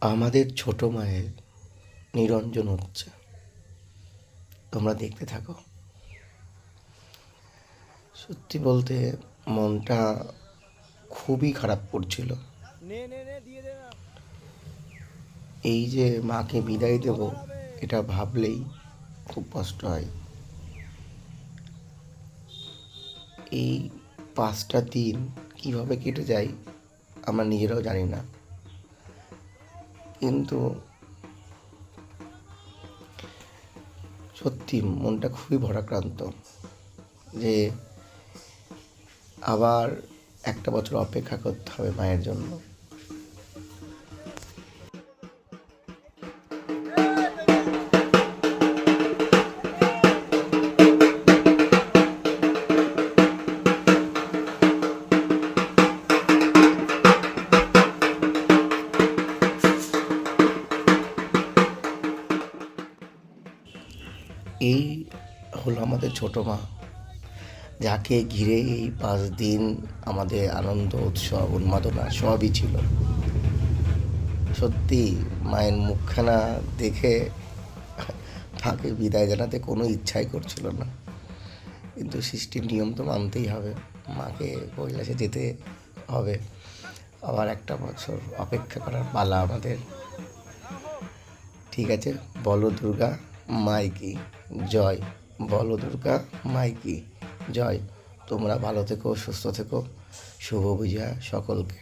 আমাদের ছোট মায়ের নিরঞ্জন হচ্ছে, তোমরা দেখতে থাকো। সত্যি বলতে মনটা খুবই খারাপ করছিল। এই যে মাকে বিদায় দেব, এটা ভাবলেই খুব কষ্ট হয়। এই 5টা দিন কিভাবে কেটে যায় আমরা নিজেরাও জানি না, কিন্তু সত্যি মনটা খুবই ভারাক্রান্ত যে আবার একটা বছর অপেক্ষা করতে হবে মায়ের জন্য। এই হলো আমাদের ছোট মা, যাকে ঘিরে এই 5 দিন আমাদের আনন্দ, উৎসব, উন্মাদনা সবই ছিল। সত্যি মায়ের মুখখানা দেখে মাকে বিদায় জানাতে কোনো ইচ্ছাই করছিল না, কিন্তু সৃষ্টির নিয়ম তো মানতেই হবে। মাকে কৈলাসে যেতে হবে, আবার একটা বছর অপেক্ষা করার পালা আমাদের। ঠিক আছে, বলো দুর্গা মাইকি জয়, বলো দুর্গা মাইকি জয়। তোমরা ভালো থেকো, সুস্থ থেকো, শুভ বিজয়া সকলকে।